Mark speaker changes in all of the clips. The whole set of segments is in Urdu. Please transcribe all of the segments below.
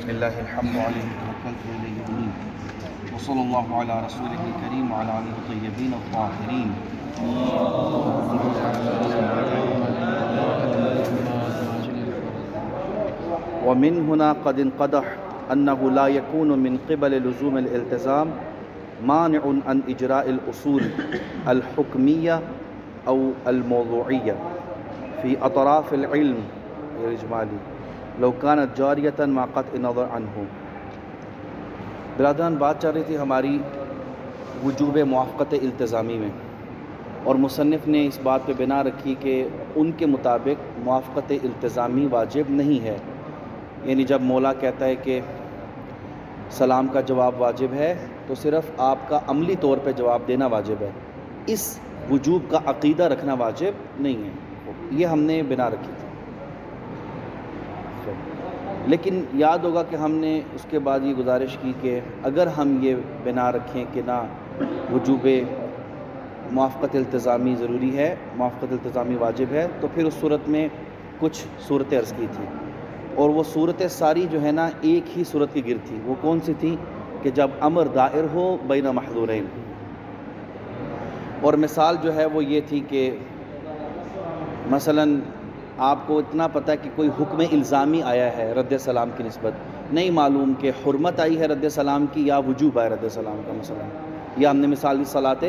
Speaker 1: لله الحمد عليه توكلت وإليه أنيب وصلى الله على رسوله الكريم وعلى آله الطيبين الطاهرين. ومن هنا قد انقدح أنه لا يكون من قبل لزوم الالتزام مانع عن إجراء الأصول الحكمية أو الموضوعية في أطراف العلم الإجمالي لو كانت جارية مع قطع النظر عنه. برادران، بات چل رہی تھی ہماری وجوب موافقت التزامی میں، اور مصنف نے اس بات پہ بنا رکھی کہ ان کے مطابق موافقت التزامی واجب نہیں ہے. یعنی جب مولا کہتا ہے کہ سلام کا جواب واجب ہے تو صرف آپ کا عملی طور پہ جواب دینا واجب ہے، اس وجوب کا عقیدہ رکھنا واجب نہیں ہے. یہ ہم نے بنا رکھی تھی. لیکن یاد ہوگا کہ ہم نے اس کے بعد یہ گزارش کی کہ اگر ہم یہ بنا رکھیں کہ نہ وجوب موافقت التزامی ضروری ہے، موافقت التزامی واجب ہے، تو پھر اس صورت میں کچھ صورتیں عرض کی تھی، اور وہ صورتیں ساری جو ہے نا ایک ہی صورت کی گرد تھی. وہ کون سی تھی؟ کہ جب امر دائر ہو بین محظورین. اور مثال جو ہے وہ یہ تھی کہ مثلاً آپ کو اتنا پتہ ہے کہ کوئی حکم الزامی آیا ہے رد سلام کی نسبت، نہیں معلوم کہ حرمت آئی ہے رد سلام کی یا وجوب آیا رد سلام کا. مثلا یا ہم نے مثال دی صلاۃ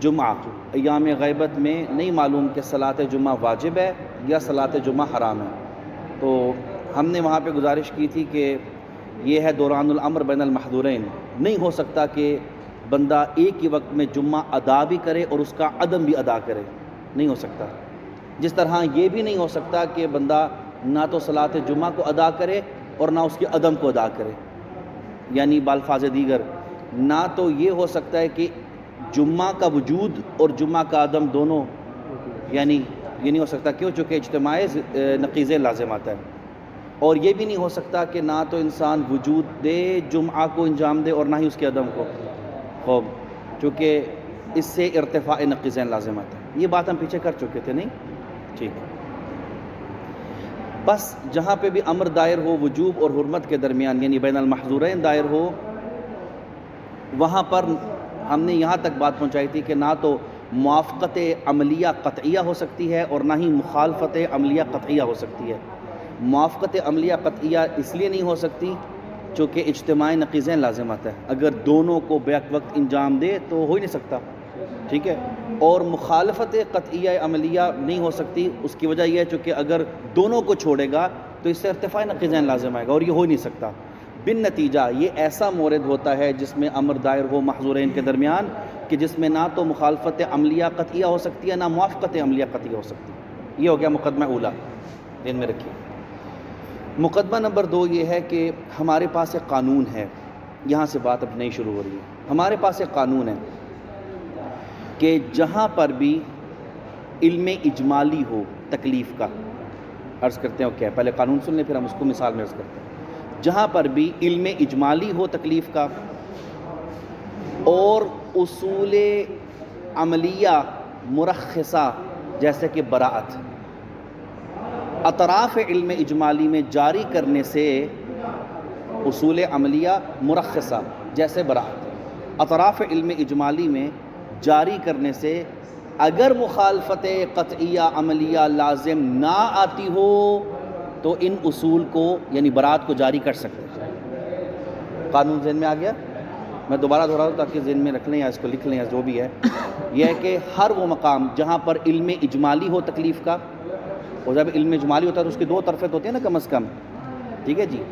Speaker 1: جمعہ، ایام غیبت میں نہیں معلوم کہ صلاۃ جمعہ واجب ہے یا صلاۃ جمعہ حرام ہے. تو ہم نے وہاں پہ گزارش کی تھی کہ یہ ہے دوران الامر بین المحظورین. نہیں ہو سکتا کہ بندہ ایک ہی وقت میں جمعہ ادا بھی کرے اور اس کا عدم بھی ادا کرے، نہیں ہو سکتا. جس طرح یہ بھی نہیں ہو سکتا کہ بندہ نہ تو صلاۃ جمعہ کو ادا کرے اور نہ اس کے عدم کو ادا کرے. یعنی بالفاظ دیگر، نہ تو یہ ہو سکتا ہے کہ جمعہ کا وجود اور جمعہ کا عدم دونوں، یعنی یہ نہیں ہو سکتا. کیوں؟ چونکہ اجتماع نقیض لازمات ہے. اور یہ بھی نہیں ہو سکتا کہ نہ تو انسان وجود دے جمعہ کو انجام دے اور نہ ہی اس کے عدم کو، خوب، چونکہ اس سے ارتفاع نقیضین لازمات ہے. یہ بات ہم پیچھے کر چکے تھے، نہیں؟ ٹھیک. بس جہاں پہ بھی امر دائر ہو وجوب اور حرمت کے درمیان، یعنی بین المحظورین دائر ہو، وہاں پر ہم نے یہاں تک بات پہنچائی تھی کہ نہ تو موافقت عملیہ قطعیہ ہو سکتی ہے اور نہ ہی مخالفت عملیہ قطعیہ ہو سکتی ہے. موافقت عملیہ قطعیہ اس لیے نہیں ہو سکتی چونکہ اجتماع نقیضین لازمات ہے. اگر دونوں کو بیک وقت انجام دے تو ہو ہی نہیں سکتا، ٹھیک ہے. اور مخالفت قطعیہ عملیہ نہیں ہو سکتی، اس کی وجہ یہ ہے چونکہ اگر دونوں کو چھوڑے گا تو اس سے ارتفاع نقیضین لازم آئے گا، اور یہ ہو نہیں سکتا. بن نتیجہ یہ ایسا مورد ہوتا ہے جس میں امر دائر ہو محظورین کے درمیان، کہ جس میں نہ تو مخالفت عملیہ قطعیہ ہو سکتی ہے نہ موافقت عملیہ قطعیہ ہو سکتی ہے. یہ ہو گیا مقدمہ اولا، ذہن میں رکھیے. مقدمہ نمبر 2 یہ ہے کہ ہمارے پاس ایک قانون ہے. یہاں سے بات اب نئی شروع ہو رہی ہے. ہمارے پاس ایک قانون ہے کہ جہاں پر بھی علم اجمالی ہو تکلیف کا، عرض کرتے ہیں کیا، پہلے قانون سن لیں پھر ہم اس کو مثال میں عرض کرتے ہیں. جہاں پر بھی علم اجمالی ہو تکلیف کا اور اصول عملیہ مرخصہ جیسے کہ براءت، اطراف علم اجمالی میں جاری کرنے سے اصول عملیہ مرخصہ جیسے براءت، اطراف علم اجمالی میں جاری کرنے سے اگر مخالفت قطعیہ عملیہ لازم نہ آتی ہو تو ان اصول کو یعنی براءت کو جاری کر سکتے ہیں. قانون ذہن میں آ گیا؟ میں دوبارہ دہرا دوں تاکہ ذہن میں رکھ لیں یا اس کو لکھ لیں یا جو بھی ہے. یہ ہے کہ ہر وہ مقام جہاں پر علم اجمالی ہو تکلیف کا، اور جب علم اجمالی ہوتا ہے تو اس کی 2 طرفیں ہوتی ہیں نا کم از کم، ٹھیک ہے جی،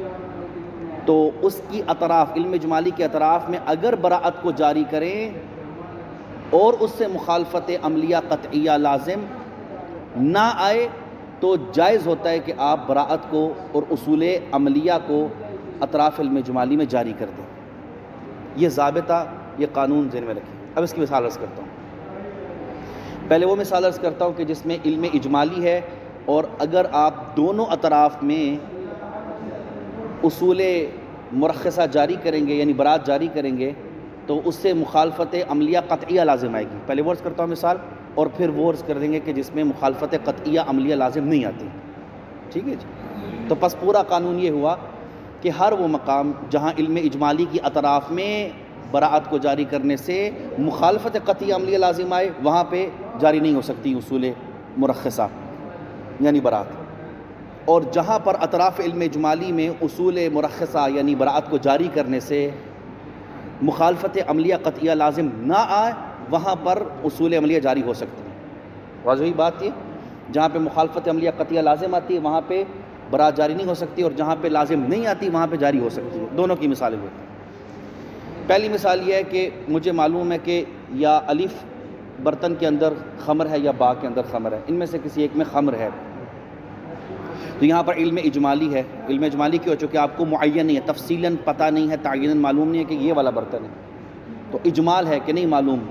Speaker 1: تو اس کی اطراف، علم اجمالی کے اطراف میں اگر براءت کو جاری کریں اور اس سے مخالفت عملیہ قطعیہ لازم نہ آئے تو جائز ہوتا ہے کہ آپ براءت کو اور اصول عملیہ کو اطراف علم اجمالی میں جاری کر دیں. یہ ضابطہ، یہ قانون ذہن میں رکھیں. اب اس کی مثال عرض کرتا ہوں. پہلے وہ مثال عرض کرتا ہوں کہ جس میں علم اجمالی ہے اور اگر آپ دونوں اطراف میں اصول مرخصہ جاری کریں گے یعنی براءت جاری کریں گے تو اس سے مخالفت عملیہ قطعیہ لازم آئے گی. پہلے وہ عرض کرتا ہوں مثال، اور پھر وہ عرض کر دیں گے کہ جس میں مخالفت قطعیہ عملیہ لازم نہیں آتی. ٹھیک ہے جی. تو پس پورا قانون یہ ہوا کہ ہر وہ مقام جہاں علم اجمالی کی اطراف میں براعت کو جاری کرنے سے مخالفت قطعی عملیہ لازم آئے وہاں پہ جاری نہیں ہو سکتی اصول مرخصہ یعنی براعت، اور جہاں پر اطراف علم اجمالی میں اصول مرخصہ یعنی براعت کو جاری کرنے سے مخالفت عملیہ قطعیہ لازم نہ آئے وہاں پر اصول عملیہ جاری ہو سکتی ہے۔ واضح بات یہ، جہاں پہ مخالفت عملیہ قطعیہ لازم آتی ہے وہاں پہ براعت جاری نہیں ہو سکتی، اور جہاں پہ لازم نہیں آتی وہاں پہ جاری ہو سکتی ہے۔ دونوں کی مثالیں ہوتی ہیں۔ پہلی مثال یہ ہے کہ مجھے معلوم ہے کہ یا الف برتن کے اندر خمر ہے یا با کے اندر خمر ہے، ان میں سے کسی ایک میں خمر ہے، تو یہاں پر علم اجمالی ہے۔ علم اجمالی کیوں؟ چونکہ آپ کو معین نہیں ہے، تفصیلاً پتہ نہیں ہے، تعیناً معلوم نہیں ہے کہ یہ والا برتن ہے، تو اجمال ہے کہ نہیں معلوم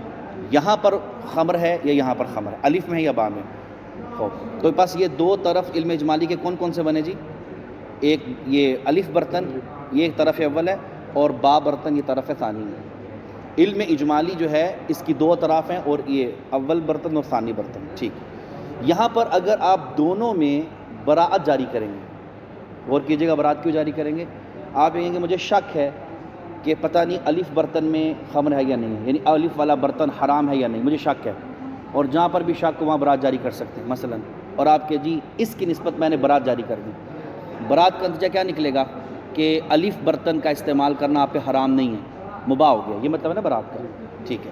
Speaker 1: یہاں پر خمر ہے یا یہاں پر خمر ہے، الف میں ہے یا با میں۔ تو پاس یہ دو طرف علم اجمالی کے کون کون سے بنے جی؟ ایک یہ الف برتن یہ ایک طرف اول ہے، اور با برتن یہ طرف ثانی ہے۔ علم اجمالی جو ہے اس کی دو طرف ہیں، اور یہ اول برتن اور ثانی برتن، ٹھیک۔ یہاں پر اگر آپ دونوں میں براعت جاری کریں گے، غور کیجیے گا براعت کیوں جاری کریں گے؟ آپ کہیں گے مجھے شک ہے کہ پتہ نہیں الف برتن میں خمر ہے یا نہیں، یعنی الف والا برتن حرام ہے یا نہیں، مجھے شک ہے، اور جہاں پر بھی شک کو وہاں براعت جاری کر سکتے ہیں مثلا، اور آپ کے جی اس کی نسبت میں نے براعت جاری کر دی۔ براعت کا نتیجہ کیا نکلے گا کہ الف برتن کا استعمال کرنا آپ پہ حرام نہیں ہے، مباح ہو گیا، یہ مطلب ہے نا براعت کا، ٹھیک ہے۔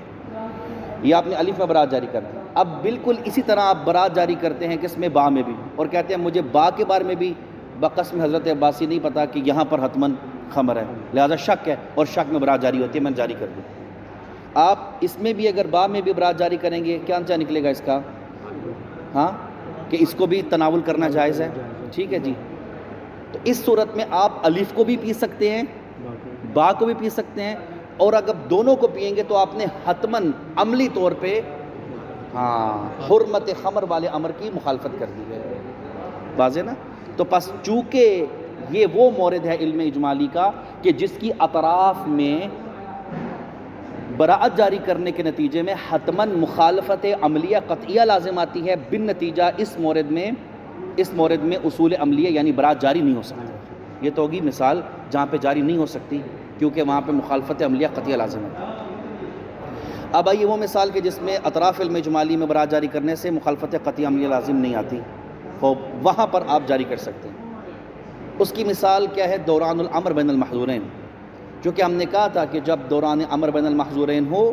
Speaker 1: یہ آپ نے الف میں براعت جاری کر دی۔ اب بالکل اسی طرح آپ براعت جاری کرتے ہیں کس میں؟ با میں بھی، اور کہتے ہیں مجھے با کے بارے میں بھی بقسم حضرت عباسی نہیں پتا کہ یہاں پر حتماً خمر ہے، لہذا شک ہے، اور شک میں براعت جاری ہوتی ہے، میں نے جاری کر دی۔ آپ اس میں بھی اگر با میں بھی براعت جاری کریں گے کیا نتیجہ نکلے گا اس کا؟ ہاں، کہ اس کو بھی تناول کرنا جائز ہے، ٹھیک ہے جی۔ تو اس صورت میں آپ الف کو بھی پی سکتے ہیں، با کو بھی پی سکتے ہیں، اور اگر دونوں کو پئیں گے تو آپ نے حتماً عملی طور پہ حرمت خمر والے امر کی مخالفت کر دی ہے، واضح نا؟ تو پس چونکہ یہ وہ مورد ہے علم اجمالی کا کہ جس کی اطراف میں براعت جاری کرنے کے نتیجے میں حتماً مخالفت عملیہ قطعیہ لازم آتی ہے، بن نتیجہ اس مورد میں اصول عملیہ یعنی براعت جاری نہیں ہو سکتی۔ یہ تو ہوگی مثال جہاں پہ جاری نہیں ہو سکتی کیونکہ وہاں پہ مخالفت عملیہ قطعیہ لازم ہے۔ اب آئیے وہ مثال کہ جس میں اطراف علم اجمالی میں براعت جاری کرنے سے مخالفت قطعیہ عملیہ لازم نہیں آتی، تو وہاں پر آپ جاری کر سکتے ہیں۔ اس کی مثال کیا ہے؟ دوران الامر بین المحظورین، چونکہ ہم نے کہا تھا کہ جب دوران امر بین المحظورین ہو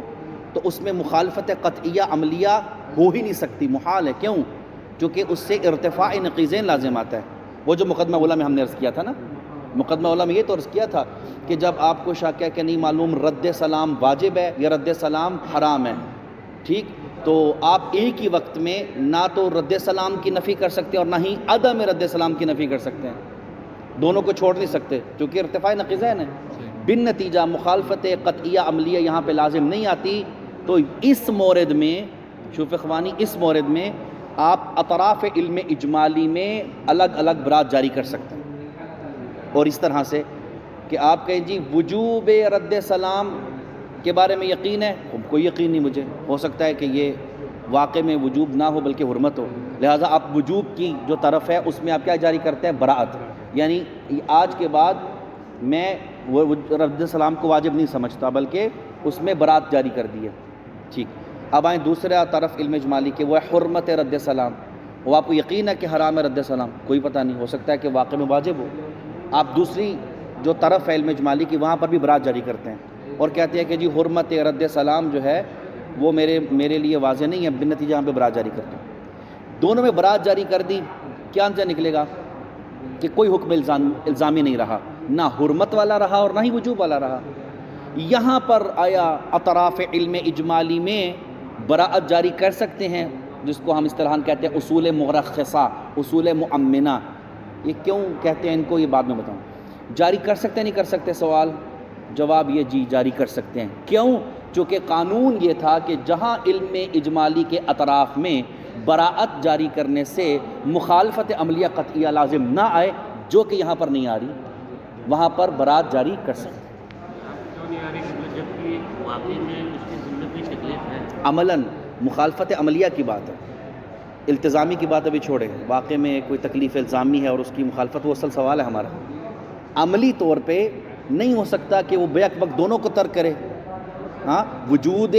Speaker 1: تو اس میں مخالفت قطعیہ عملیہ ہو ہی نہیں سکتی، محال ہے۔ کیوں؟ چونکہ اس سے ارتفاع نقیضین لازم آتا ہے۔ وہ جو مقدمہ اولیٰ میں ہم نے عرض کیا تھا نا، مقدمہ اولیٰ میں یہ تو عرض کیا تھا کہ جب آپ کو شک ہے کہ نہیں معلوم رد سلام واجب ہے یا رد سلام حرام ہے، ٹھیک، تو آپ ایک ہی وقت میں نہ تو رد سلام کی نفی کر سکتے اور نہ ہی عدم رد سلام کی نفی کر سکتے ہیں، دونوں کو چھوڑ نہیں سکتے کیونکہ ارتفاع نقیضین ہے۔ بن نتیجہ مخالفت قطعیہ عملیہ یہاں پہ لازم نہیں آتی، تو اس مورد میں شوف اخوانی، اس مورد میں آپ اطراف علم اجمالی میں الگ الگ براعت جاری کر سکتے ہیں، اور اس طرح سے کہ آپ کہیں جی وجوب رد سلام کے بارے میں یقین ہے، کوئی یقین نہیں مجھے، ہو سکتا ہے کہ یہ واقع میں وجوب نہ ہو بلکہ حرمت ہو، لہٰذا آپ وجوب کی جو طرف ہے اس میں آپ کیا جاری کرتے ہیں؟ براعت، یعنی آج کے بعد میں رد سلام کو واجب نہیں سمجھتا بلکہ اس میں براعت جاری کر دی ہے، ٹھیک۔ اب آئیں دوسرے طرف علم اجمالی کے، وہ ہے حرمت رد سلام، وہ آپ کو یقین ہے کہ حرام ہے رد سلام، کوئی پتہ نہیں، ہو سکتا ہے کہ واقع میں واجب ہو، آپ دوسری جو طرف ہے علم اجمالی کی وہاں پر بھی براعت جاری کرتے ہیں اور کہتے ہیں کہ جی حرمت رد سلام جو ہے وہ میرے لیے واضح نہیں ہے، بن نتیجہ یہاں پہ براعت جاری کرتے ہیں۔ دونوں میں براعت جاری کر دی، کیا نتیجہ نکلے گا کہ کوئی حکم الزامی نہیں رہا، نہ حرمت والا رہا اور نہ ہی وجوب والا رہا۔ یہاں پر آیا اطراف علم اجمالی میں براعت جاری کر سکتے ہیں، جس کو ہم اصطلاحاً کہتے ہیں اصول مرخصہ، اصول مؤمنہ۔ یہ کیوں کہتے ہیں ان کو، یہ بعد میں بتاؤں۔ جاری کر سکتے نہیں کر سکتے؟ سوال جواب یہ جی جاری کر سکتے ہیں۔ کیوں؟ چونکہ قانون یہ تھا کہ جہاں علم اجمالی کے اطراف میں براعت جاری کرنے سے مخالفت عملیہ قطعیہ لازم نہ آئے، جو کہ یہاں پر نہیں آ رہی، وہاں پر براعت جاری کر سکتے عملاً۔ مخالفت عملیہ کی بات ہے، التزامی کی بات ابھی چھوڑیں، واقع میں کوئی تکلیف الزامی ہے اور اس کی مخالفت، وہ اصل سوال ہے ہمارا۔ عملی طور پہ نہیں ہو سکتا کہ وہ بیک وقت دونوں کو ترک کرے، ہاں وجود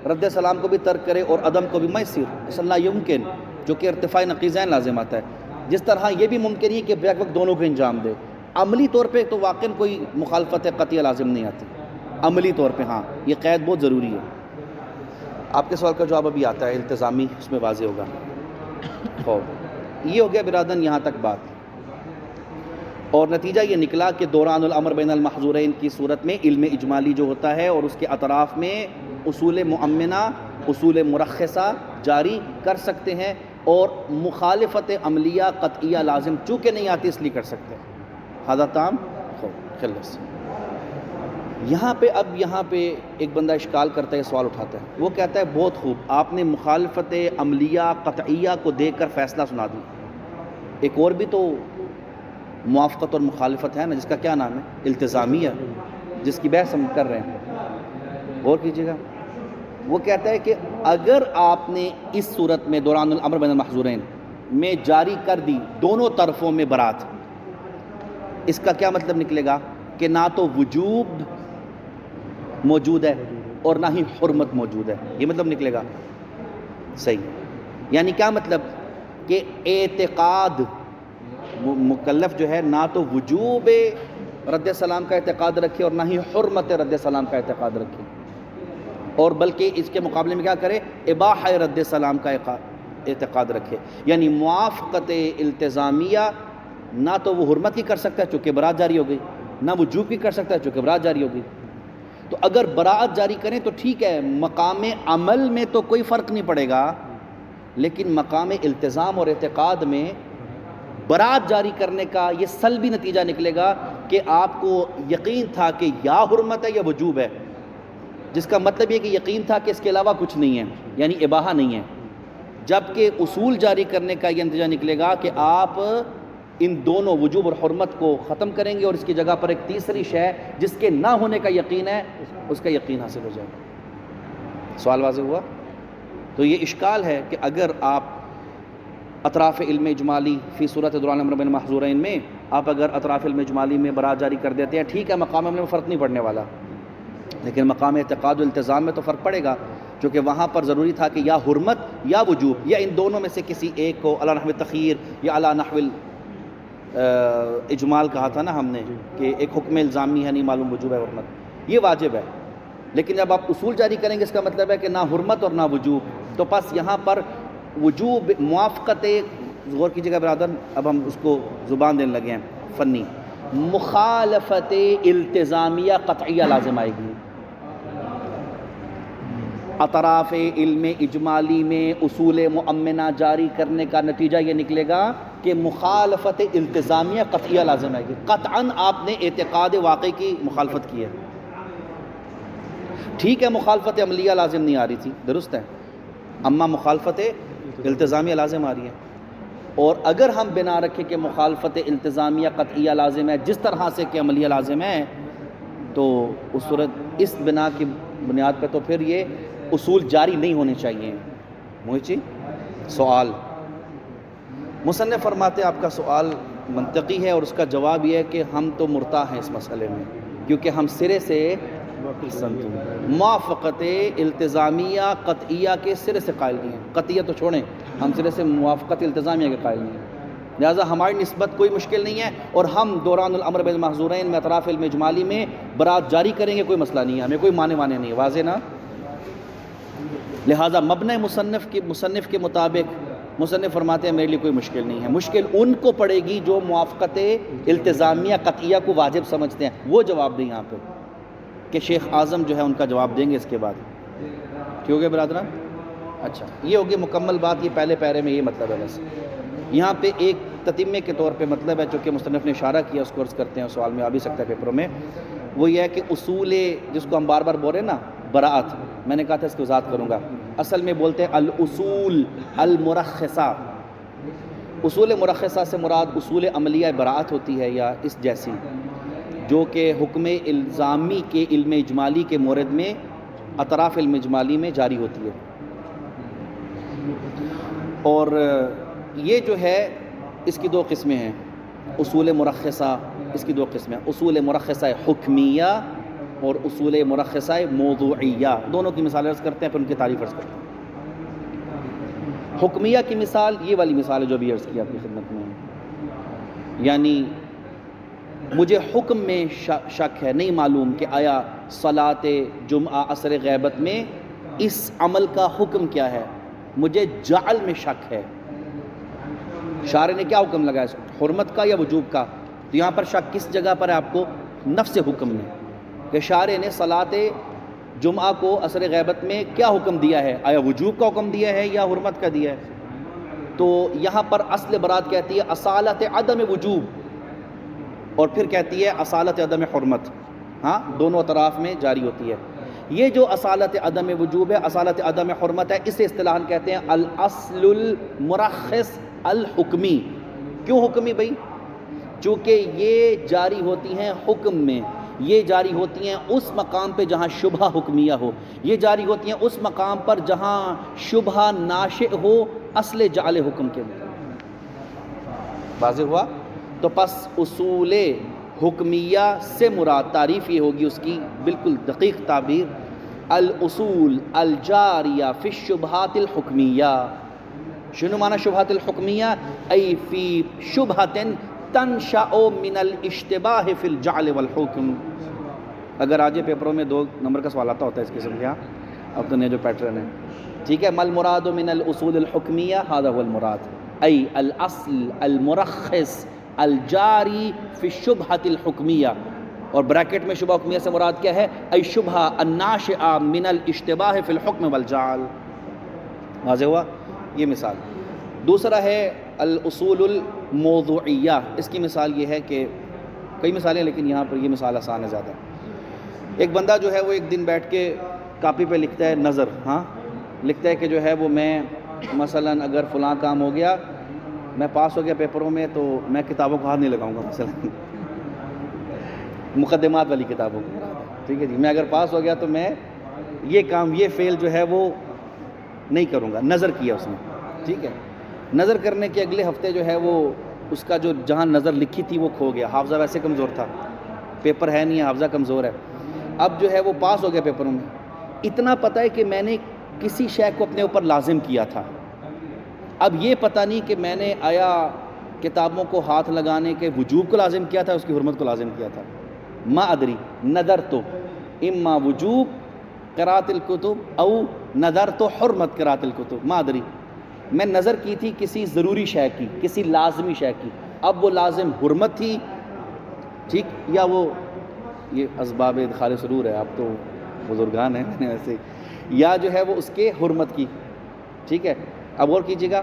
Speaker 1: رد سلام کو بھی ترک کرے اور عدم کو بھی میسر، اس اللہ یمکن، جو کہ ارتفاع نقیضین لازم آتا ہے. جس طرح یہ بھی ممکن ہے کہ بیک وقت دونوں کو انجام دے. عملی طور پہ تو واقعاً کوئی مخالفت قطعیہ لازم نہیں آتی عملی طور پہ، ہاں یہ قید بہت ضروری ہے. آپ کے سوال کا جواب ابھی آتا ہے التزامی، اس میں واضح ہوگا. خوب یہ ہو گیا برادران یہاں تک بات، اور نتیجہ یہ نکلا کہ دوران الامر بین المحظورین کی صورت میں علم اجمالی جو ہوتا ہے اور اس کے اطراف میں اصول مؤمنہ، اصول مرخصہ جاری کر سکتے ہیں، اور مخالفت عملیہ قطعیہ لازم چونکہ نہیں آتی اس لیے کر سکتے ہیں. ہذا تام خلص. یہاں پہ ایک بندہ اشکال کرتا ہے، سوال اٹھاتا ہے، وہ کہتا ہے بہت خوب آپ نے مخالفت عملیہ قطعیہ کو دیکھ کر فیصلہ سنا دی، ایک اور بھی تو موافقت اور مخالفت ہے نا، جس کا کیا نام ہے؟ التزامیہ، جس کی بحث ہم کر رہے ہیں. غور کیجیے گا. وہ کہتا ہے کہ اگر آپ نے اس صورت میں دوران الامر بین المحظورین میں جاری کر دی دونوں طرفوں میں برات، اس کا کیا مطلب نکلے گا؟ کہ نہ تو وجوب موجود ہے اور نہ ہی حرمت موجود ہے، یہ مطلب نکلے گا. صحیح. یعنی کیا مطلب؟ کہ اعتقاد مکلف جو ہے نہ تو وجوب رد سلام کا اعتقاد رکھے اور نہ ہی حرمت رد سلام کا اعتقاد رکھے، اور بلکہ اس کے مقابلے میں کیا کرے؟ اباحہ رد سلام کا اعتقاد رکھے. یعنی موافقت التزامیہ نہ تو وہ حرمت کی کر سکتا ہے چونکہ برات جاری ہو گئی، نہ وجوب کی کر سکتا ہے چونکہ برات جاری ہو گئی. تو اگر برات جاری کریں تو ٹھیک ہے، مقام عمل میں تو کوئی فرق نہیں پڑے گا، لیکن مقام التزام اور اعتقاد میں برات جاری کرنے کا یہ سلبی نتیجہ نکلے گا کہ آپ کو یقین تھا کہ یا حرمت ہے یا وجوب ہے، جس کا مطلب یہ کہ یقین تھا کہ اس کے علاوہ کچھ نہیں ہے، یعنی اباحہ نہیں ہے. جبکہ اصول جاری کرنے کا یہ نتیجہ نکلے گا کہ آپ ان دونوں وجوب اور حرمت کو ختم کریں گے اور اس کی جگہ پر ایک تیسری شے جس کے نہ ہونے کا یقین ہے اس کا یقین حاصل ہو جائے گا. سوال واضح ہوا؟ تو یہ اشکال ہے کہ اگر آپ اطراف علم اجمالی فی صورت دوران الامر بین المحظورین میں آپ اگر اطراف علم اجمالی میں برات جاری کر دیتے ہیں، ٹھیک ہے مقام عمل میں فرق نہیں پڑنے والا، لیکن مقام اعتقاد و التزام میں تو فرق پڑے گا، کیونکہ وہاں پر ضروری تھا کہ یا حرمت یا وجوب یا ان دونوں میں سے کسی ایک کو علی نحو تخیر یا علی نحو اجمال کہا تھا نا ہم نے کہ ایک حکم الزامی ہے نہیں معلوم وجوب ہے حرمت، یہ واجب ہے. لیکن جب آپ اصول جاری کریں گے اس کا مطلب ہے کہ نہ حرمت اور نہ وجوب، تو پس یہاں پر وجوب موافقت، غور کیجیے گا برادر، اب ہم اس کو زبان دینے لگے ہیں فنی، مخالفت التزامیہ قطعیہ لازم آئے گی. اطراف علم اجمالی میں اصول مؤمنہ جاری کرنے کا نتیجہ یہ نکلے گا کہ مخالفت التزامیہ قطعیہ لازم آئے گی. قطعاً آپ نے اعتقاد واقعی کی مخالفت کی ہے. ٹھیک ہے مخالفت عملیہ لازم نہیں آ رہی تھی، درست ہے، اما مخالفت التزامیہ لازم آ رہی ہے. اور اگر ہم بنا رکھیں کہ مخالفت التزامیہ قطعیہ لازم ہے جس طرح سے کہ عملیہ لازم ہے، تو اس صورت اس بنا کی بنیاد پہ تو پھر یہ اصول جاری نہیں ہونے چاہیے. موہچی سوال مصنف فرماتے آپ کا سوال منطقی ہے اور اس کا جواب یہ ہے کہ ہم تو مرتاح ہیں اس مسئلے میں، کیونکہ ہم سرے سے موافقت التزامیہ قطعیہ کے سرے سے قائل نہیں ہیں. قطعیہ تو چھوڑیں، ہم سرے سے موافقت التزامیہ کے قائل نہیں ہیں، لہٰذا ہماری نسبت کوئی مشکل نہیں ہے اور ہم دوران الامر بین المحظورین میں اطراف علم اجمالی میں برات جاری کریں گے، کوئی مسئلہ نہیں ہے، ہمیں کوئی مانے نہیں ہے. واضح نا؟ لہٰذا مبنی مصنف کے مطابق مصنف فرماتے ہیں میرے لیے کوئی مشکل نہیں ہے. مشکل ان کو پڑے گی جو موافقت التزامیہ قطعیہ کو واجب سمجھتے ہیں، وہ جواب دیں یہاں پہ کہ شیخ اعظم جو ہے ان کا جواب دیں گے اس کے بعد. ٹھیک ہو گیا برادران؟ اچھا یہ ہوگی مکمل بات. یہ پہلے پیرے میں یہ مطلب ہے. بس یہاں پہ ایک تتمے کے طور پہ مطلب ہے جو کہ مصنف نے اشارہ کیا، اس کو عرض کرتے ہیں، سوال میں آ بھی سکتا ہے پیپروں میں. وہ یہ ہے کہ اصول جس کو ہم بار بار بول رہے ہیں نا براءت، میں نے کہا تھا اس کی وضاحت کروں گا. اصل میں بولتے ہیں الاصول المرخصہ. اصول مرخصہ سے مراد اصول عملیہ براءت ہوتی ہے یا اس جیسی، جو کہ حکم الزامی کے علم اجمالی کے مورد میں اطراف علم اجمالی میں جاری ہوتی ہے. اور یہ جو ہے اس کی دو قسمیں ہیں، اصول مرخصہ اس کی دو قسمیں، اصول مرخصہ حکمیہ اور اصول مرخصہ موضوعیہ، دونوں کی مثال عرض کرتے ہیں پھر ان کی تعریف عرض کرتے ہیں۔ حکمیہ کی مثال یہ والی مثال ہے جو بھی عرض کی آپ کی خدمت میں، یعنی مجھے حکم میں شک ہے، نہیں معلوم کہ آیا صلاۃ جمعہ عصر غیبت میں اس عمل کا حکم کیا ہے، مجھے جعل میں شک ہے، شارع نے کیا حکم لگایا، حرمت کا یا وجوب کا؟ تو یہاں پر شک کس جگہ پر ہے آپ کو؟ نفس حکم میں، کہ شارع نے صلاۃ جمعہ کو عصر غیبت میں کیا حکم دیا ہے، آیا وجوب کا حکم دیا ہے یا حرمت کا دیا ہے؟ تو یہاں پر اصل برات کہتی ہے اصالت عدم وجوب، اور پھر کہتی ہے اصالت عدم حرمت، ہاں دونوں اطراف میں جاری ہوتی ہے۔ یہ جو اصالت عدم وجوب ہے، اصالت عدم حرمت ہے، اسے اصطلاحاً کہتے ہیں الاصل المرخص الحکمی۔ کیوں حکمی بھائی؟ چونکہ یہ جاری ہوتی ہیں حکم میں، یہ جاری ہوتی ہیں اس مقام پہ جہاں شبہ حکمیہ ہو، یہ جاری ہوتی ہیں اس مقام پر جہاں شبہ ناشئ ہو اصل جعل حکم کے واضح ہوا؟ تو پس اصول حکمیہ سے مراد تعریف یہ ہوگی اس کی بالکل دقیق تعبیر، الاصول الجاریہ فی الشبہات الحکمیہ۔ شنو معنی شبہات الحکمیہ؟ ای فی شبہۃ تنشأ من الاشتباہ فی الجعل والحکم۔ اگر آج پیپروں میں 2 نمبر کا سوال آتا ہوتا ہے اس قسم کا، اب تو نئے جو پیٹرن ہے، ٹھیک ہے، مل مراد من الاصول الحکمیہ، هذا هو المراد، ای الاصل المرخص الجاری فی الشبہۃ الحکمیہ، اور بریکٹ میں شبہ حکمیہ سے مراد کیا ہے؟ ای شبہ الناشئہ من الاشتباہ فی الحکم والجعل۔ واضح ہوا؟ یہ مثال۔ دوسرا ہے الاصول الموضوعیہ، اس کی مثال یہ ہے کہ کئی مثالیں لیکن یہاں پر یہ مثال آسان ہے زیادہ۔ ایک بندہ جو ہے وہ ایک دن بیٹھ کے کاپی پہ لکھتا ہے نظر، ہاں لکھتا ہے کہ جو ہے وہ میں مثلا اگر فلاں کام ہو گیا، میں پاس ہو گیا پیپروں میں تو میں کتابوں کو ہاتھ نہیں لگاؤں گا، مثلا مقدمات والی کتابوں کو، ٹھیک ہے جی، میں اگر پاس ہو گیا تو میں یہ کام یہ فعل جو ہے وہ نہیں کروں گا۔ نظر کیا اس نے، ٹھیک ہے، نظر کرنے کے اگلے ہفتے جو ہے وہ اس کا جو جہاں نظر لکھی تھی وہ کھو گیا، حافظہ ویسے کمزور تھا، پیپر ہے نہیں، حافظہ کمزور ہے، اب جو ہے وہ پاس ہو گیا پیپروں میں، اتنا پتہ ہے کہ میں نے کسی شے کو اپنے اوپر لازم کیا تھا، اب یہ پتہ نہیں کہ میں نے آیا کتابوں کو ہاتھ لگانے کے وجوب کو لازم کیا تھا، اس کی حرمت کو لازم کیا تھا۔ ما ادری نظر تو اما وجوب قراءۃ الکتب او نظر تو حرمت قراءۃ الکتب، ما ادری، میں نظر کی تھی کسی ضروری شے کی، کسی لازمی شے کی، اب وہ لازم حرمت تھی، ٹھیک، یا وہ یہ اسباب ادخال سرور ہے، آپ تو بزرگان ہیں میں نے ویسے، یا جو ہے وہ اس کے حرمت کی، ٹھیک ہے۔ اب غور کیجیے گا،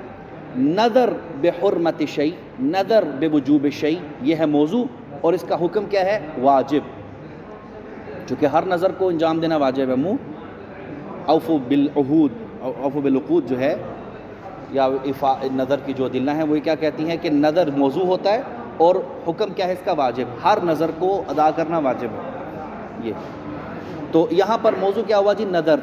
Speaker 1: نظر بحرمت شیء، نظر بوجوب شیء، یہ ہے موضوع، اور اس کا حکم کیا ہے؟ واجب، چونکہ ہر نظر کو انجام دینا واجب ہے۔ اوفو بالعہود، اوفو بالعقود جو ہے، یا نظر کی جو دلنا ہے وہی کیا کہتی ہیں کہ نظر موضوع ہوتا ہے اور حکم کیا ہے اس کا؟ واجب، ہر نظر کو ادا کرنا واجب ہے۔ یہ تو یہاں پر موضوع کیا ہوا جی؟ نظر،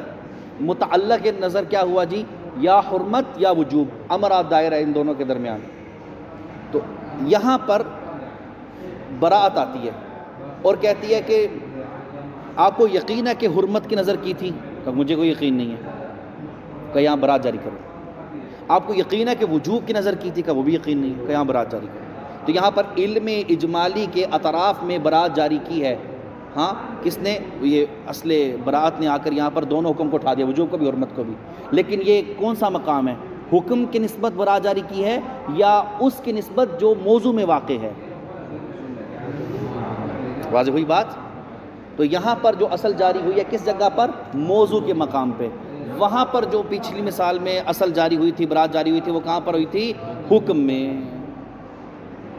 Speaker 1: متعلق نظر کیا ہوا جی؟ یا حرمت یا وجوب، امرات دائرہ ان دونوں کے درمیان۔ تو یہاں پر براعت آتی ہے اور کہتی ہے کہ آپ کو یقین ہے کہ حرمت کی نظر کی تھی؟ کہ مجھے کوئی یقین نہیں ہے، کہ یہاں براعت جاری کرو۔ آپ کو یقین ہے کہ وجوب کی نظر کی تھی؟ کہ وہ بھی یقین نہیں ہے، کہ یہاں براعت جاری کرو۔ تو یہاں پر علم اجمالی کے اطراف میں براعت جاری کی ہے، ہاں کس نے؟ یہ اصل براعت نے آ کر یہاں پر دونوں حکم کو اٹھا دیا، وجوب کو بھی حرمت کو بھی۔ لیکن یہ کون سا مقام ہے؟ حکم کی نسبت براعت جاری کی ہے یا اس کی نسبت جو موضوع میں واقع ہے؟ واضح ہوئی بات؟ تو یہاں پر جو اصل جاری ہوئی ہے کس جگہ پر؟ موضوع کے مقام پہ۔ وہاں پر جو پچھلی مثال میں اصل جاری ہوئی تھی، براعت جاری ہوئی تھی، وہ کہاں پر ہوئی تھی؟ حکم میں۔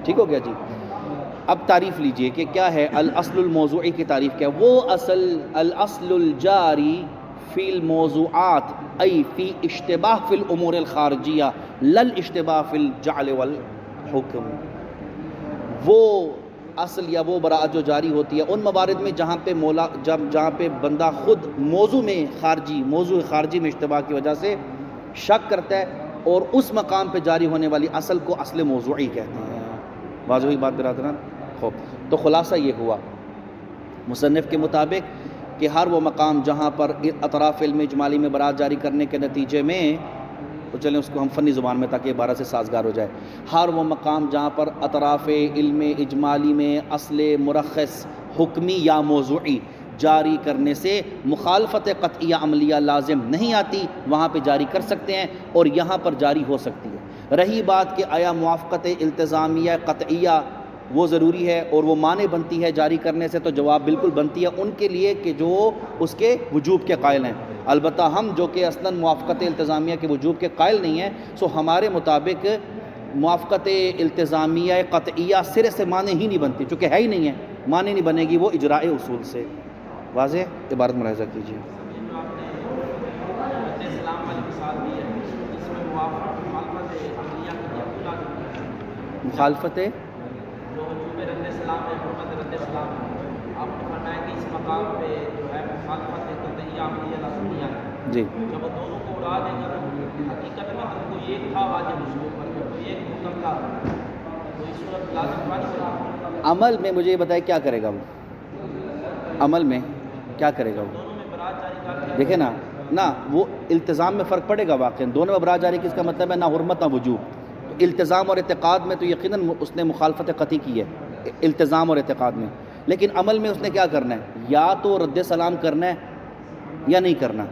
Speaker 1: ٹھیک ہو گیا جی؟ اب تعریف لیجئے کہ کیا ہے الاصل الموضوعی کی تعریف کیا ہے؟ وہ اصل الاصل الجاری فی الموضوعات ای فی اشتباہ فی الامور الخارجیہ لل اشتباہ فی الجعل والحکم، وہ اصل یا وہ براعت جو جاری ہوتی ہے ان موارد میں جہاں پہ جہاں پہ بندہ خود موضوع میں موضوع خارجی میں اشتباہ کی وجہ سے شک کرتا ہے، اور اس مقام پہ جاری ہونے والی اصل کو اصل موضوعی کہتے ہیں۔ واضح ہوئی بات برادران؟ خوب، تو خلاصہ یہ ہوا مصنف کے مطابق کہ ہر وہ مقام جہاں پر اطراف علم اجمالی میں برات جاری کرنے کے نتیجے میں، تو چلیں اس کو ہم فنی زبان میں تاکہ عبارت سے سازگار ہو جائے، ہر وہ مقام جہاں پر اطراف علم اجمالی میں اصل مرخص حکمی یا موضوعی جاری کرنے سے مخالفت قطعیہ عملیہ لازم نہیں آتی، وہاں پہ جاری کر سکتے ہیں اور یہاں پر جاری ہو سکتی ہے۔ رہی بات کہ آیا موافقت التزامیہ قطعیہ وہ ضروری ہے اور وہ مانع بنتی ہے جاری کرنے سے، تو جواب بالکل بنتی ہے ان کے لیے کہ جو اس کے وجوب کے قائل ہیں۔ البتہ ہم جو کہ اصلاً موافقت التزامیہ کے وجوب کے قائل نہیں ہیں، سو ہمارے مطابق موافقت التزامیہ قطعیہ سرے سے مانع ہی نہیں بنتی، چونکہ ہے ہی نہیں ہے، مانع نہیں بنے گی وہ اجراء اصول سے۔ واضح؟ عبارت ملاحظہ کیجیے۔ مخالفت جی
Speaker 2: جب وہ دونوں کو اڑا دیں گے تو حقیقت میں ہم کو ایک تھا واجب اس کے اوپر تو ایک حکم تھا، تو اس صورت لازم واجب
Speaker 1: عمل میں مجھے یہ بتائے کیا کرے گا وہ؟ عمل میں کیا کرے گا وہ؟
Speaker 2: دونوں میں برات جاری کر
Speaker 1: دیکھیں نا وہ التزام میں فرق پڑے گا واقعاً، دونوں میں برات جاری کس کا مطلب ہے؟ نہ حرمت نہ وجوب۔ تو التزام اور اعتقاد میں تو یقیناً اس نے مخالفت قطعی کی ہے التزام اور اعتقاد میں، لیکن عمل میں اس نے کیا کرنا ہے؟ یا تو رد سلام کرنا ہے یا نہیں کرنا،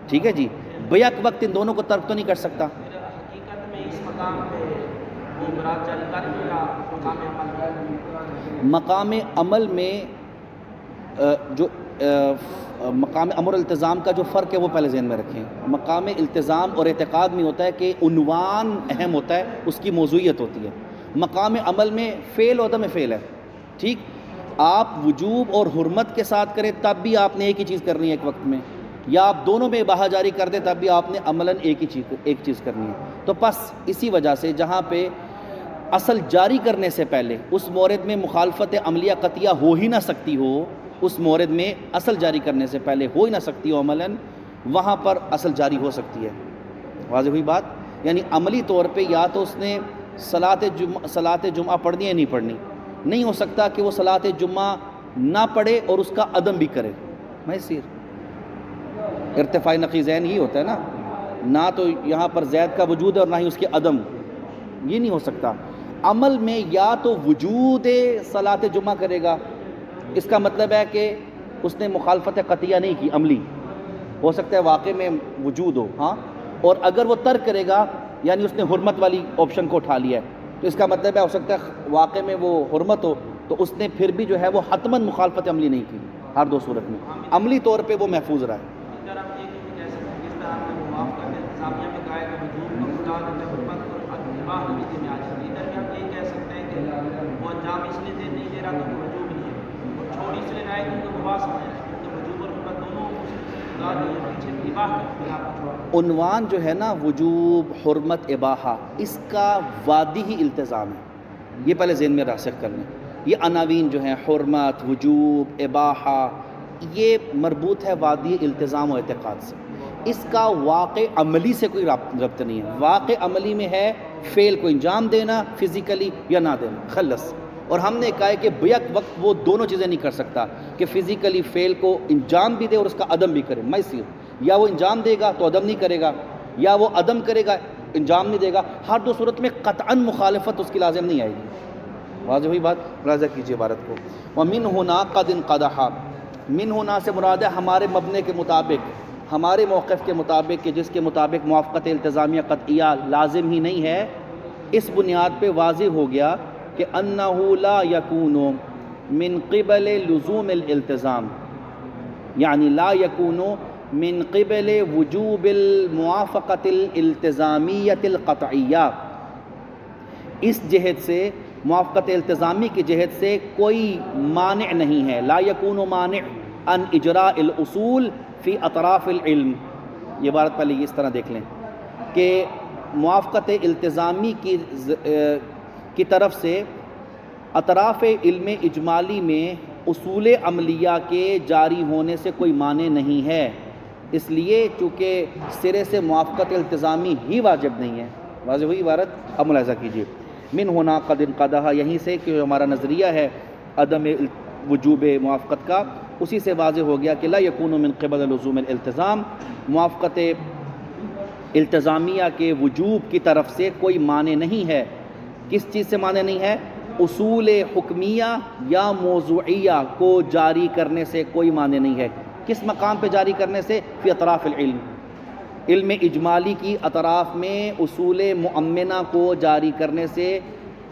Speaker 1: ٹھیک ہے جی، بیک وقت ان دونوں کو ترک تو نہیں کر سکتا۔
Speaker 2: حقیقت میں اس مقام پہ وہ برات جاری کر دے گا مقام عمل
Speaker 1: مقام عمل میں جو مقام امر التزام کا جو فرق ہے وہ پہلے ذہن میں رکھیں۔ مقام التزام اور اعتقاد میں ہوتا ہے کہ عنوان اہم ہوتا ہے، اس کی موضوعیت ہوتی ہے۔ مقام عمل میں فعل و عدم فعل ہے، ٹھیک؟ آپ وجوب اور حرمت کے ساتھ کریں تب بھی آپ نے ایک ہی چیز کرنی ہے ایک وقت میں، یا آپ دونوں میں اباحہ جاری کر دیں تب بھی آپ نے عملاً ایک چیز کرنی ہے۔ تو پس اسی وجہ سے جہاں پہ اصل جاری کرنے سے پہلے اس مورد میں مخالفت عملیہ قطعیہ ہو ہی نہ سکتی ہو، اس مورد میں اصل جاری کرنے سے پہلے ہو ہی نہ سکتی ہو عملاً، وہاں پر اصل جاری ہو سکتی ہے۔ واضح ہوئی بات؟ یعنی عملی طور پہ یا تو اس نے صلاۃ جمعہ پڑھنی ہے نہیں پڑھنی، نہیں ہو سکتا کہ وہ صلاۃ جمعہ نہ پڑھے اور اس کا عدم بھی کرے، ارتفاع نقیضین ہی ہوتا ہے نا، نہ تو یہاں پر زید کا وجود ہے اور نہ ہی اس کے عدم، یہ نہیں ہو سکتا۔ عمل میں یا تو وجود صلاۃ جمعہ کرے گا، اس کا مطلب ہے کہ اس نے مخالفت قطعیہ نہیں کی عملی، ہو سکتا ہے واقع میں وجود ہو، ہاں، اور اگر وہ ترک کرے گا یعنی اس نے حرمت والی آپشن کو اٹھا لیا ہے، تو اس کا مطلب ہے ہو سکتا ہے واقع میں وہ حرمت ہو، تو اس نے پھر بھی جو ہے وہ حتماً مخالفت عملی نہیں کی، ہر دو صورت میں عملی طور پہ وہ محفوظ رہا ہے۔
Speaker 2: اگر ہم یہ کہہ سکتے ہیں جس طرح ہم نے موافقت انتظامیہ میں کہا ہے کہ وجوب کو بتا دیتے ہیں حرمت اور اتباع نویزی میں آ جاتی ہے، ادھر بھی ہم یہ کہہ سکتے ہیں کہ وہ انجام اس لیے نہیں دے رہا تو وجوب نہیں ہے، اور چھوڑ اس لیے رہا ہے کیونکہ مباح سمجھ رہا ہے، کیونکہ وجوب اور حرمت دونوں خدا دی پیچھے اتباع ہے۔
Speaker 1: عنوان جو ہے نا وجوب حرمت اباحہ، اس کا وادی ہی التزام ہے، یہ پہلے ذہن میں راسخ کر لیں۔ یہ عناوین جو ہیں حرمت، وجوب، اباحہ، یہ مربوط ہے وادی التزام و اعتقاد سے، اس کا واقع عملی سے کوئی ربط نہیں ہے۔ واقع عملی میں ہے فعل کو انجام دینا فزیکلی یا نہ دینا، خلص۔ اور ہم نے کہا ہے کہ بیک وقت وہ دونوں چیزیں نہیں کر سکتا کہ فزیکلی فعل کو انجام بھی دے اور اس کا عدم بھی کرے، میسر، یا وہ انجام دے گا تو عدم نہیں کرے گا، یا وہ عدم کرے گا انجام نہیں دے گا، ہر دو صورت میں قطعاً مخالفت اس کی لازم نہیں آئے گی۔ واضح ہوئی بات؟ ملاحظہ کیجیے عبارت کو۔ وَمِنْ هُنَا قَدْ انْقَدَحَ، من ہونا سے مراد ہے ہمارے مبنے کے مطابق، ہمارے موقف کے مطابق کہ جس کے مطابق موافقت التزامیہ قطعیہ لازم ہی نہیں ہے، اس بنیاد پہ واضح ہو گیا کہ انہ لا یکون من قبل لزوم الالتزام، یعنی لا یکون من قبل وجوب الموافقت الالتزامیت القطعیہ، اس جہت سے موافقت التزامی کی جہت سے کوئی مانع نہیں ہے، لا یکون مانع ان اجراء الاصول فی اطراف العلم۔ یہ عبارت پہلے اس طرح دیکھ لیں کہ موافقت التزامی کی طرف سے اطراف علم اجمالی میں اصول عملیہ کے جاری ہونے سے کوئی مانع نہیں ہے، اس لیے چونکہ سرے سے موافقت التزامی ہی واجب نہیں ہے۔ واضح ہوئی عبارت؟ اب ملاحظہ کیجیے۔ من ہونا قد انقدہ، یہیں سے کہ جو ہمارا نظریہ ہے عدم وجوب موافقت کا، اسی سے واضح ہو گیا کہ لا یکون من قبل لزوم الالتزام، موافقت التزامیہ کے وجوب کی طرف سے کوئی معنی نہیں ہے۔ کس چیز سے معنی نہیں ہے؟ اصول حکمیہ یا موضوعیہ کو جاری کرنے سے کوئی معنی نہیں ہے۔ کس مقام پہ جاری کرنے سے؟ فی اطراف العلم، علم اجمالی کی اطراف میں اصول مؤمنہ کو جاری کرنے سے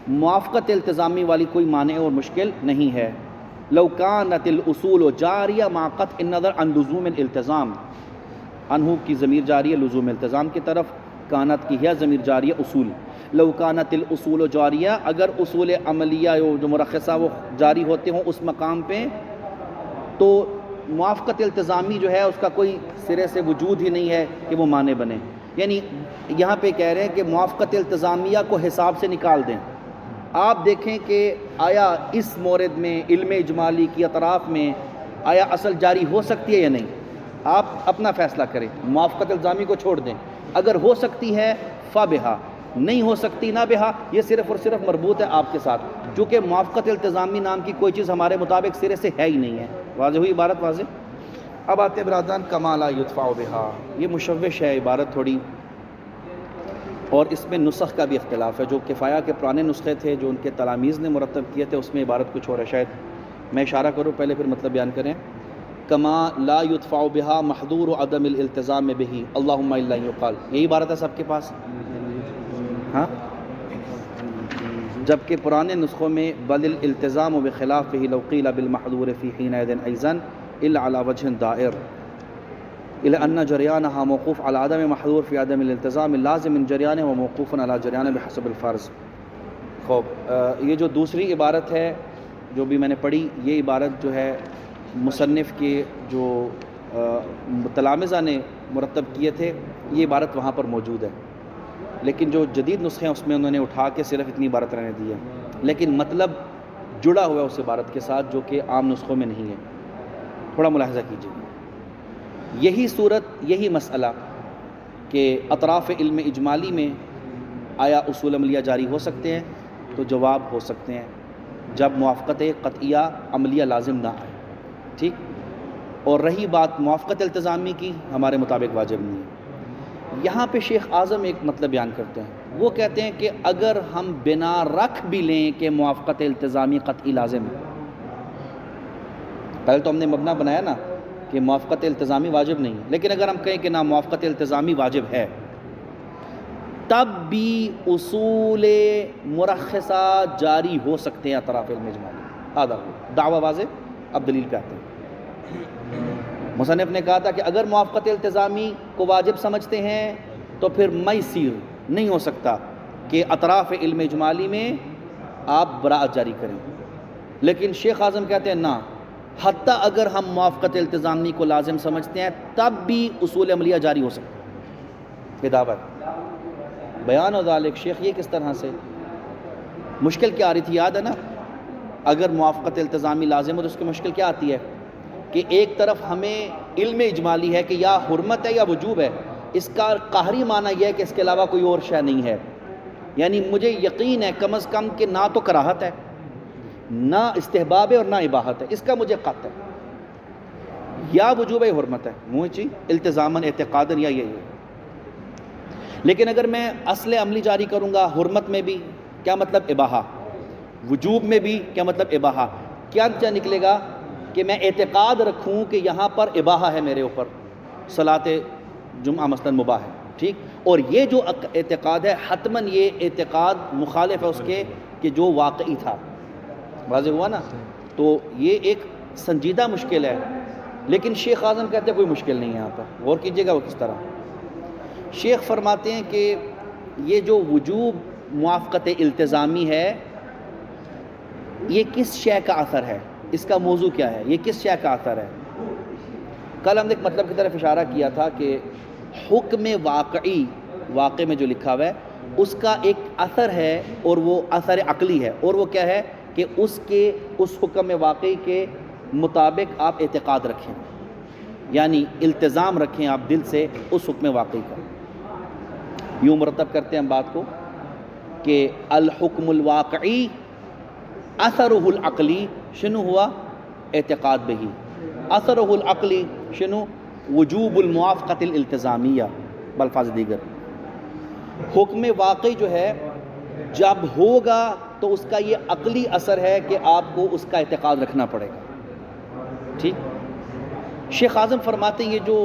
Speaker 1: موافقت التزامی والی کوئی معنی اور مشکل نہیں ہے۔ لو کانت الاصول جاریہ مع قطع النظر عن لزوم الالتزام، انہو کی ضمیر جاری ہے لزوم التزام کی طرف، کانت کی ہے ضمیر جاری ہے اصول۔ لو کانت الاصول جاریہ، اگر اصول عملیہ جو مرخصہ وہ جاری ہوتے ہوں اس مقام پہ، تو موافقت التزامی جو ہے اس کا کوئی سرے سے وجود ہی نہیں ہے کہ وہ معنی بنے۔ یعنی یہاں پہ کہہ رہے ہیں کہ موافقت التزامیہ کو حساب سے نکال دیں۔ آپ دیکھیں کہ آیا اس مورد میں علم اجمالی کی اطراف میں آیا اصل جاری ہو سکتی ہے یا نہیں، آپ اپنا فیصلہ کریں، موافقت التزامی کو چھوڑ دیں۔ اگر ہو سکتی ہے فبہا، نہیں ہو سکتی نہ بہا، یہ صرف اور صرف مربوط ہے آپ کے ساتھ، جو کہ موافقت التزامی نام کی کوئی چیز ہمارے مطابق سرے سے ہے ہی نہیں ہے۔ واضح ہوئی عبارت؟ واضح۔ اب آتے برادران کما لا یدفع بہا، یہ مشوش ہے عبارت تھوڑی، اور اس میں نسخ کا بھی اختلاف ہے۔ جو کفایہ کے پرانے نسخے تھے جو ان کے تلامیذ نے مرتب کیے تھے اس میں عبارت کچھ اور ہے، شاید میں اشارہ کروں پہلے پھر مطلب بیان کریں۔ کما لا یدفع بہا محظور عدم الالتزام بہ اللہم الا یقال، یہی عبارت ہے سب کے پاس؟ ہاں، جبکہ پرانے نسخوں میں بل الالتزام بخلافہ لو قیل بالمحظور فی حینئذ ایضا الا علی وجہ دائر الى ان جریانها موقوف على عدم محظور فی عدم الالتزام لازم من جریانہ و موقوف علی جریانہ بحسب الفرض۔ خوب، یہ جو دوسری عبارت ہے جو بھی میں نے پڑھی، یہ عبارت جو ہے مصنف کے جو تلامذہ نے مرتب کیے تھے، یہ عبارت وہاں پر موجود ہے، لیکن جو جدید نسخے ہیں اس میں انہوں نے اٹھا کے صرف اتنی عبارت رہنے دی ہے، لیکن مطلب جڑا ہوا ہے اس عبارت کے ساتھ جو کہ عام نسخوں میں نہیں ہے۔ تھوڑا ملاحظہ کیجیے، یہی صورت، یہی مسئلہ کہ اطراف علم اجمالی میں آیا اصول عملیہ جاری ہو سکتے ہیں، تو جواب ہو سکتے ہیں جب موافقت قطعیہ عملیہ لازم نہ آئے، ٹھیک۔ اور رہی بات موافقت التزامی کی، ہمارے مطابق واجب نہیں ہے۔ یہاں پہ شیخ اعظم ایک مطلب بیان کرتے ہیں، وہ کہتے ہیں کہ اگر ہم بنا رکھ بھی لیں کہ موافقت التزامی قطعی لازم ہے، پہلے تو ہم نے مبنا بنایا نا کہ موافقت التزامی واجب نہیں ہے، لیکن اگر ہم کہیں کہ نا موافقت التزامی واجب ہے، تب بھی اصول مرخصہ جاری ہو سکتے ہیں اطراف علم اجمالی۔ آدھا دعویٰ واضح، اب دلیل پہ آتے ہیں۔ مصنف نے کہا تھا کہ اگر موافقت التزامی کو واجب سمجھتے ہیں تو پھر میسر نہیں ہو سکتا کہ اطراف علم اجمالی میں آپ براءت جاری کریں، لیکن شیخ اعظم کہتے ہیں نا، حتیٰ اگر ہم موافقت التزامی کو لازم سمجھتے ہیں تب بھی اصول عملیہ جاری ہو سکتا ہے۔ یہ دعوت بیان و ذالک، شیخ یہ کس طرح سے؟ مشکل کیا آ رہی تھی یاد ہے نا؟ اگر موافقت التزامی لازم ہو تو اس کی مشکل کیا آتی ہے کہ ایک طرف ہمیں علم اجمالی ہے کہ یا حرمت ہے یا وجوب ہے، اس کا قہری معنی یہ ہے کہ اس کے علاوہ کوئی اور شے نہیں ہے، یعنی مجھے یقین ہے کم از کم کہ نہ تو کراہت ہے، نہ استحباب ہے اور نہ اباحت ہے، اس کا مجھے قطع ہے، یا وجوب ہے حرمت ہے، مجھے التزاماً اعتقاداً یا یہ۔ لیکن اگر میں اصل عملی جاری کروں گا حرمت میں بھی کیا مطلب اباحہ، وجوب میں بھی کیا مطلب اباحہ، کیا نکلے گا کہ میں اعتقاد رکھوں کہ یہاں پر اباحہ ہے میرے اوپر، صلاۃ جمعہ مثلاً مباح ہے، ٹھیک، اور یہ جو اعتقاد ہے حتماً یہ اعتقاد مخالف ہے اس کے کہ جو واقعی تھا۔ واضح ہوا نا؟ تو یہ ایک سنجیدہ مشکل ہے، لیکن شیخ اعظم کہتے ہیں کوئی مشکل نہیں ہے یہاں پر۔ غور کیجیے گا وہ کس طرح۔ شیخ فرماتے ہیں کہ یہ جو وجوب موافقت التزامی ہے، یہ کس شے کا اثر ہے، اس کا موضوع کیا ہے، یہ کس شے کا اثر ہے؟ کل ہم نے ایک مطلب کی طرف اشارہ کیا تھا کہ حکم واقعی، واقع میں جو لکھا ہوا ہے اس کا ایک اثر ہے، اور وہ اثر عقلی ہے، اور وہ کیا ہے کہ اس حکم واقعی کے مطابق آپ اعتقاد رکھیں، یعنی التزام رکھیں آپ دل سے اس حکم واقعی کا۔ یوں مرتب کرتے ہیں ہم بات کو کہ الحکم الواقعی اثرہ العقلی شنو ہوا؟ اعتقاد بہی. اثرہ العقلی شنو؟ وجوب الموافقت الالتزامیہ. بالفاظ دیگر حکم واقعی جو ہے جب ہوگا تو اس کا یہ عقلی اثر ہے کہ آپ کو اس کا اعتقاد رکھنا پڑے گا. ٹھیک. شیخ اعظم فرماتے ہیں یہ جو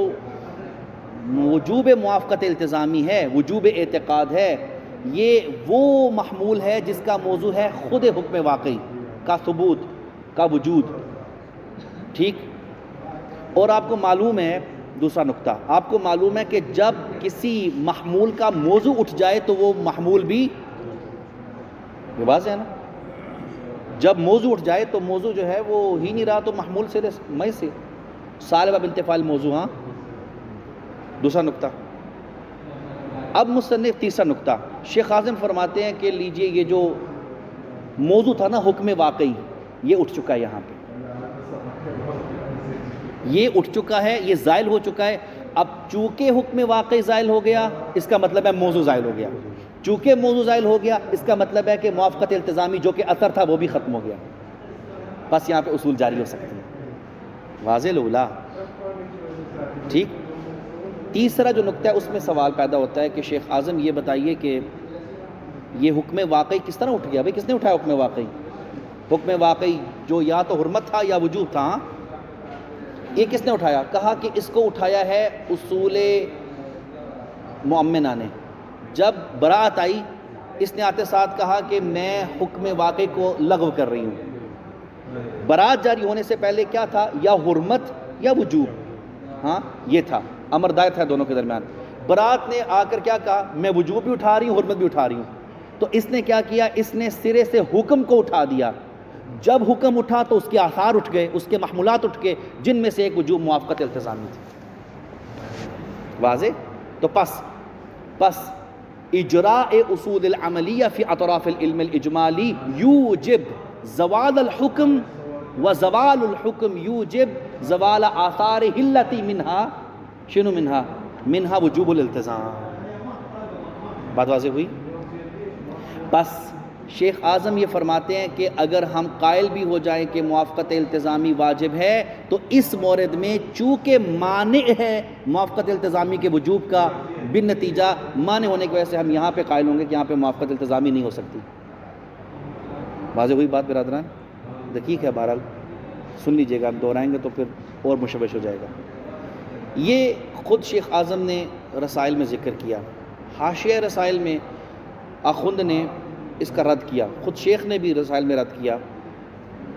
Speaker 1: وجوب موافقت التزامی ہے، وجوب اعتقاد ہے، یہ وہ محمول ہے جس کا موضوع ہے خود حکم واقعی کا ثبوت کا وجود. ٹھیک. اور آپ کو معلوم ہے دوسرا نقطہ، آپ کو معلوم ہے کہ جب کسی محمول کا موضوع اٹھ جائے تو وہ محمول بھی یہ واضح ہے نا. جب موضوع اٹھ جائے تو موضوع جو ہے وہ ہی نہیں رہا تو محمول سے میں سے صالبہ بنت فاعل موضوع. ہاں دوسرا نقطہ. اب مصنف تیسرا نقطہ شیخ اعظم فرماتے ہیں کہ لیجئے یہ جو موضوع تھا نا حکم واقعی، یہ اٹھ چکا ہے یہاں پہ، یہ اٹھ چکا ہے، یہ زائل ہو چکا ہے. اب چونکہ حکم واقعی زائل ہو گیا اس کا مطلب ہے موضوع زائل ہو گیا. چونکہ موضوع زائل ہو گیا اس کا مطلب ہے کہ موافقت التزامی جو کہ اثر تھا وہ بھی ختم ہو گیا. بس یہاں پہ اصول جاری ہو سکتے ہیں. واضح لولا. ٹھیک. تیسرا جو نقطہ ہے اس میں سوال پیدا ہوتا ہے کہ شیخ اعظم یہ بتائیے کہ یہ حکم واقعی کس طرح اٹھ گیا؟ بھائی کس نے اٹھایا حکم واقعی؟ حکم واقعی جو یا تو حرمت تھا یا وجوب تھا، یہ کس نے اٹھایا؟ کہا کہ اس کو اٹھایا ہے اصول مؤمنہ نے. جب برات آئی اس نے آتے ساتھ کہا کہ میں حکم واقعی کو لغو کر رہی ہوں. برات جاری ہونے سے پہلے کیا تھا؟ یا حرمت یا وجوب. ہاں یہ تھا، امر دائر تھا دونوں کے درمیان. برات نے آ کر کیا کہا؟ میں وجوب بھی اٹھا رہی ہوں، حرمت بھی اٹھا رہی ہوں. تو اس نے کیا کیا؟ اس نے سرے سے حکم کو اٹھا دیا. جب حکم اٹھا تو اس کے آثار اٹھ گئے، اس کے محمولات اٹھ گئے، جن میں سے ایک وجوب موافقت التزامی تھی. واضح؟ تو پس اجراء اصول العملیہ فی اطراف العلم الاجمالی یوجب زوال الحکم و زوال الحکم یوجب زوال آثار التی منہا شنو منہا وجوب الالتزام. بات واضح ہوئی؟ بس شیخ اعظم یہ فرماتے ہیں کہ اگر ہم قائل بھی ہو جائیں کہ موافقت التزامی واجب ہے تو اس مورد میں چونکہ مانع ہے موافقت التزامی کے وجوب کا، بن نتیجہ مانع ہونے کی وجہ سے ہم یہاں پہ قائل ہوں گے کہ یہاں پہ موافقت التزامی نہیں ہو سکتی. واضح ہوئی بات برادران؟ دقیق ہے، بہرحال سن لیجئے گا، ہم دہرائیں گے تو پھر اور مشوش ہو جائے گا. یہ خود شیخ اعظم نے رسائل میں ذکر کیا. حاشیہ رسائل میں آخوند نے اس کا رد کیا، خود شیخ نے بھی رسائل میں رد کیا،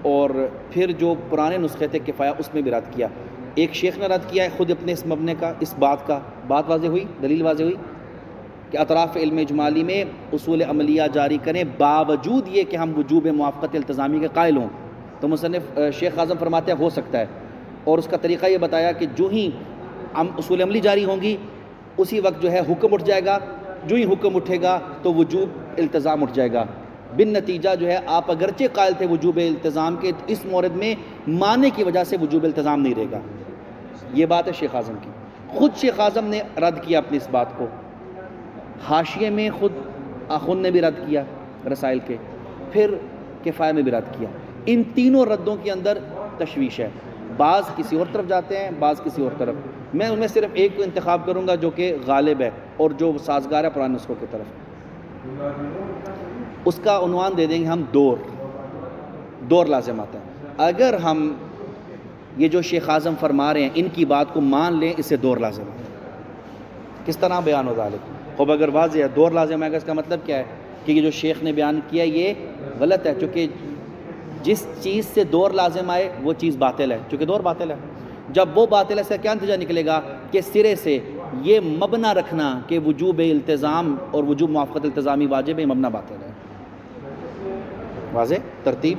Speaker 1: اور پھر جو پرانے نسخے تھے کفایہ اس میں بھی رد کیا. ایک شیخ نے رد کیا ہے خود اپنے اس مبنے کا، اس بات کا. بات واضح ہوئی، دلیل واضح ہوئی کہ اطراف علم اجمالی میں اصول عملیہ جاری کریں باوجود یہ کہ ہم وجوب موافقت التزامی کے قائل ہوں. تو مصنف شیخ اعظم فرماتے ہیں ہو سکتا ہے، اور اس کا طریقہ یہ بتایا کہ جو ہی اصول عملی جاری ہوں گی اسی وقت جو ہے حکم اٹھ جائے گا. جو ہی حکم اٹھے گا تو وجوب التزام اٹھ جائے گا. بن نتیجہ جو ہے آپ اگرچہ قائل تھے وجوب التزام کے، اس مورد میں مانع کی وجہ سے وجوب التزام نہیں رہے گا. یہ بات ہے شیخ اعظم کی. خود شیخ اعظم نے رد کیا اپنی اس بات کو. حاشیے میں خود آخوند نے بھی رد کیا رسائل کے، پھر کفایہ میں بھی رد کیا. ان تینوں ردوں کے اندر تشویش ہے، بعض کسی اور طرف جاتے ہیں، بعض کسی اور طرف. میں ان میں صرف ایک کو انتخاب کروں گا جو کہ غالب ہے اور جو سازگار ہے پرانے نسخوں کی طرف. اس کا عنوان دے دیں گے ہم دور لازم آتا ہے. اگر ہم یہ جو شیخ اعظم فرما رہے ہیں ان کی بات کو مان لیں، اس سے دور لازم آتا ہے. کس طرح بیان ہو ذالک؟ خوب اگر واضح ہے دور لازم آئے گا، اس کا مطلب کیا ہے کہ یہ جو شیخ نے بیان کیا یہ غلط ہے، چونکہ جس چیز سے دور لازم آئے وہ چیز باطل ہے. چونکہ دور باطل ہے، جب وہ باطل ہے اس کا کیا نتیجہ نکلے گا کہ سرے سے یہ مبنا رکھنا کہ وجوب التزام اور وجوب موافقت التزامی واجب ہے، مبنا باطل ہے. واضح ترتیب.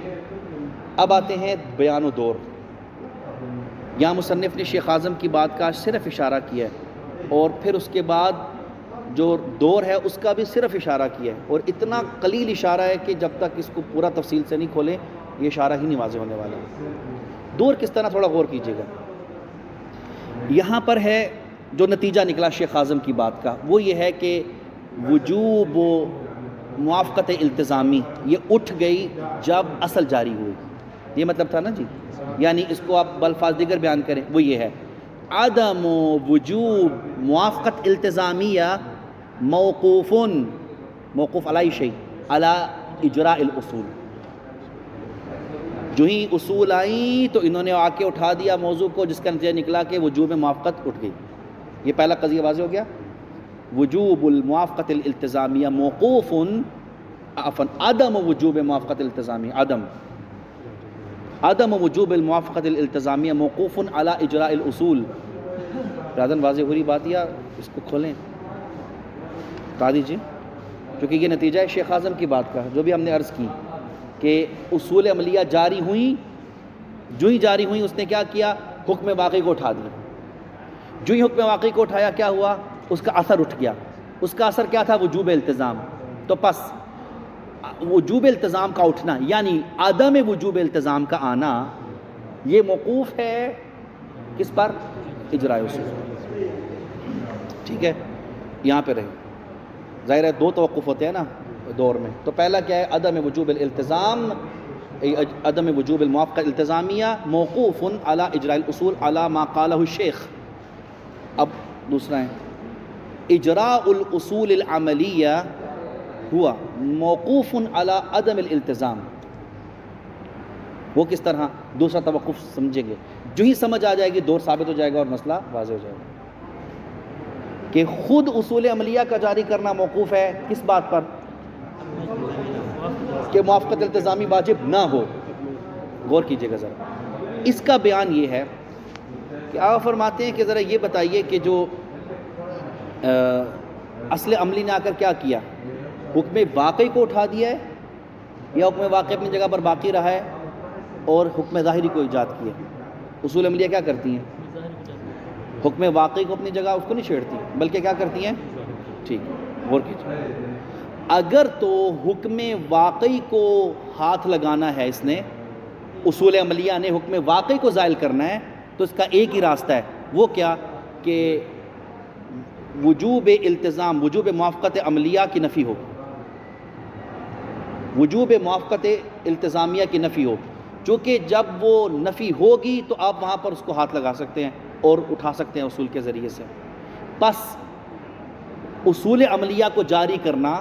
Speaker 1: اب آتے ہیں بیان و دور. یہاں مصنف نے شیخ اعظم کی بات کا صرف اشارہ کیا ہے، اور پھر اس کے بعد جو دور ہے اس کا بھی صرف اشارہ کیا ہے، اور اتنا قلیل اشارہ ہے کہ جب تک اس کو پورا تفصیل سے نہیں کھولیں یہ اشارہ ہی نہیں واضح ہونے والا. دور کس طرح، تھوڑا غور کیجیے گا. یہاں پر ہے جو نتیجہ نکلا شیخ اعظم کی بات کا، وہ یہ ہے کہ وجوب موافقت التزامی یہ اٹھ گئی جب اصل جاری ہوئی، یہ مطلب تھا نا جی. یعنی اس کو آپ بالفاظ دیگر بیان کریں، وہ یہ ہے عدم وجوب موافقت التزامیہ موقوف علی شیء علی اجراء الاصول. جو ہی اصول آئیں تو انہوں نے آ کے اٹھا دیا موضوع کو، جس کا نتیجہ نکلا کہ وجوب موافقت اٹھ گئی. یہ پہلا قضیہ واضح ہو گیا. وجوب الموافقت الالتزامیہ موقوف عدم وجوب موافقت الالتزامیہ عدم وجوب الموافقت الالتزامیہ موقوف علی اجراء الاصول. راضن واضح ہو رہی بات یا اس کو کھولیں بتا دیجیے، کیونکہ یہ نتیجہ ہے شیخ اعظم کی بات کا جو بھی ہم نے عرض کی کہ اصول عملیہ جاری ہوئیں، جو ہی جاری ہوئیں اس نے کیا کیا، حکم واقعی کو اٹھا دیا. جو ہی حکم واقعی کو اٹھایا کیا ہوا، اس کا اثر اٹھ گیا. اس کا اثر کیا تھا، وجوب التزام. تو پس وجوب التزام کا اٹھنا یعنی عدم وجوب التزام کا آنا یہ موقوف ہے کس پر، اجراء اصول. ٹھیک ہے، یہاں پہ رہے. ظاہر ہے دو توقف ہوتے ہیں نا دور میں. تو پہلا کیا ہے، عدم وجوب الالتزام عدم وجوب الموافقہ الالتزامیہ موقوف علی اجراء الاصول علی ما قالہ الشیخ. اب دوسرا ہے اجراء الاصول العملیہ ہوا موقوف علی عدم الالتزام. وہ کس طرح، دوسرا توقف سمجھیں گے. جو ہی سمجھ آ جائے گی دور ثابت ہو جائے گا اور مسئلہ واضح ہو جائے گا کہ خود اصول عملیہ کا جاری کرنا موقوف ہے کس بات پر، کہ موافقت التزامی واجب نہ ہو. غور کیجئے گا ذرا. اس کا بیان یہ ہے کہ آپ فرماتے ہیں کہ ذرا یہ بتائیے کہ جو اصل عملی نے آ کر کیا کیا، حکم واقعی کو اٹھا دیا ہے یا حکم واقعی اپنی جگہ پر باقی رہا ہے اور حکم ظاہری کو ایجاد کیا. اصول عملیہ کیا کرتی ہیں، حکم واقعی کو اپنی جگہ اس کو نہیں چھیڑتی بلکہ کیا کرتی ہیں. ٹھیک، غور کیجیے. اگر تو حکم واقعی کو ہاتھ لگانا ہے اس نے، اصول عملیہ نے حکم واقعی کو زائل کرنا ہے، تو اس کا ایک ہی راستہ ہے. وہ کیا کہ وجوب التزام وجوب موافقت عملیہ کی نفی ہو، وجوب موافقت التزامیہ کی نفی ہو. چونکہ جب وہ نفی ہوگی تو آپ وہاں پر اس کو ہاتھ لگا سکتے ہیں اور اٹھا سکتے ہیں اصول کے ذریعے سے. پس اصول عملیہ کو جاری کرنا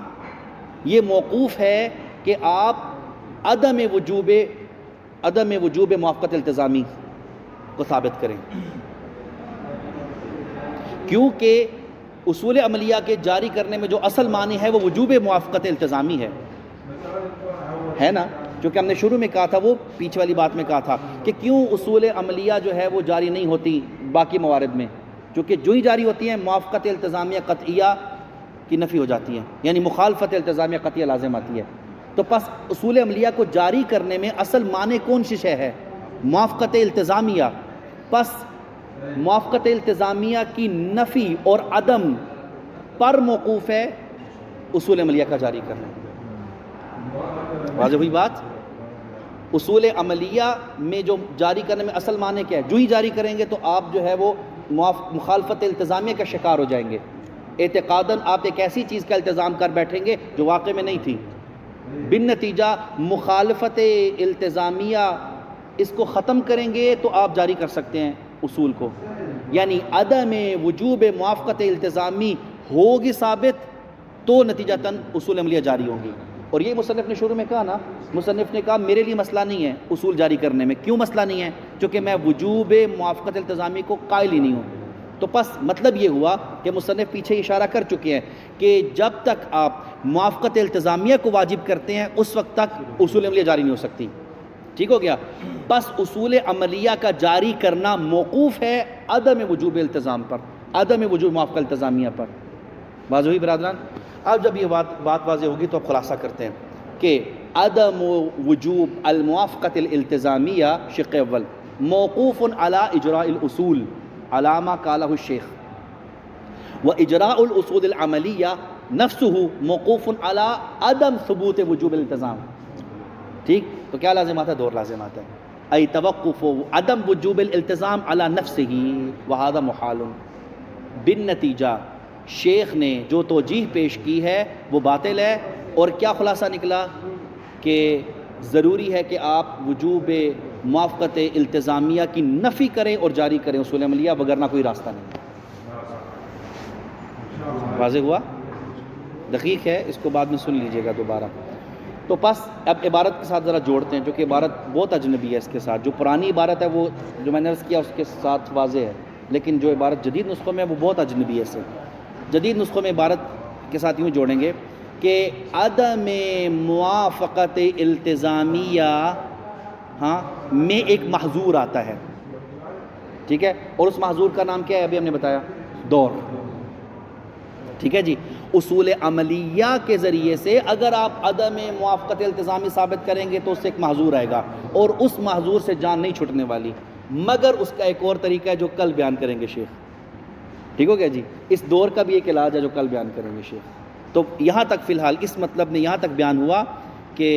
Speaker 1: یہ موقوف ہے کہ آپ عدم وجوب موافقت التزامی کو ثابت کریں، کیونکہ اصول عملیہ کے جاری کرنے میں جو اصل معنی ہے وہ وجوب موافقت التزامی ہے نا. کیونکہ ہم نے شروع میں کہا تھا، وہ پیچھے والی بات میں کہا تھا کہ کیوں اصول عملیہ جو ہے وہ جاری نہیں ہوتی باقی موارد میں، کیونکہ جو ہی جاری ہوتی ہیں موافقت التزامیہ قطعیہ کی نفی ہو جاتی ہے، یعنی مخالفت التزامیہ قطعیہ لازم آتی ہے. تو پس اصول عملیہ کو جاری کرنے میں اصل معنی کون سی شے ہے، موافقت التزامیہ. پس موافقت التزامیہ کی نفی اور عدم پر موقوف ہے اصول عملیہ کا جاری کرنا. واضح ہوئی بات. اصول عملیہ میں جو جاری کرنے میں اصل معنی کیا ہے، جو ہی جاری کریں گے تو آپ جو ہے وہ مخالفت التزامیہ کا شکار ہو جائیں گے. اعتقاداً آپ ایک ایسی چیز کا التزام کر بیٹھیں گے جو واقع میں نہیں تھی. بن نتیجہ مخالفت التزامیہ اس کو ختم کریں گے تو آپ جاری کر سکتے ہیں اصول کو. یعنی عدم وجوب موافقت التزامی ہوگی ثابت تو نتیجتاً اصول عملیہ جاری ہوں گی. اور یہ مصنف نے شروع میں کہا نا، مصنف نے کہا میرے لیے مسئلہ نہیں ہے اصول جاری کرنے میں. کیوں مسئلہ نہیں ہے؟ چونکہ میں وجوب موافقت التزامی کو قائل ہی نہیں ہوں. تو پس مطلب یہ ہوا کہ مصنف پیچھے اشارہ کر چکے ہیں کہ جب تک آپ موافقت التزامیہ کو واجب کرتے ہیں اس وقت تک اصول عملیہ جاری نہیں ہو سکتی. ٹھیک ہو گیا. پس اصول عملیہ کا جاری کرنا موقوف ہے عدم وجوب التزام پر، عدم وجوب موافقت التزامیہ پر. واضح ہوئی برادران؟ اب جب یہ بات واضح ہوگی تو اب خلاصہ کرتے ہیں کہ عدم وجوب الموافقت الالتزامیہ شق اول موقوف علی اجراء الاصول علی ما قالہ الشیخ، و اجراء الاصول العملیہ نفسه موقوف علی عدم ثبوت وجوب الالتزام. ٹھیک، تو کیا لازم آتا ہے؟ دور لازم آتا ہے. ای توقف عدم وجوب الالتزام علی نفسه وهذا محال. بالنتیجہ شیخ نے جو توجیح پیش کی ہے وہ باطل ہے اور کیا خلاصہ نکلا کہ ضروری ہے کہ آپ وجوب موافقت التزامیہ کی نفی کریں اور جاری کریں اصول عملیہ، وگرنہ کوئی راستہ نہیں۔ واضح ہوا؟ دقیق ہے، اس کو بعد میں سن لیجئے گا دوبارہ۔ تو پس اب عبارت کے ساتھ ذرا جوڑتے ہیں، جو کہ عبارت بہت اجنبی ہے اس کے ساتھ۔ جو پرانی عبارت ہے وہ جو میں نے عرض کیا اس کے ساتھ واضح ہے، لیکن جو عبارت جدید نسخوں میں ہے وہ بہت اجنبی ہے اس سے۔ جدید نسخوں میں عبارت کے ساتھ یوں جوڑیں گے کہ عدم موافقت التزامیہ میں ایک محظور آتا ہے، ٹھیک ہے، اور اس محظور کا نام کیا ہے؟ ابھی ہم نے بتایا، دور، ٹھیک ہے جی۔ اصول عملیہ کے ذریعے سے اگر آپ عدم موافقت التزامی ثابت کریں گے تو اس سے ایک محظور آئے گا، اور اس محظور سے جان نہیں چھٹنے والی، مگر اس کا ایک اور طریقہ ہے جو کل بیان کریں گے شیخ، ٹھیک ہو گیا جی۔ اس دور کا بھی ایک علاج ہے جو کل بیان کریں گے شیخ۔ تو یہاں تک فی الحال اس مطلب نے یہاں تک بیان ہوا کہ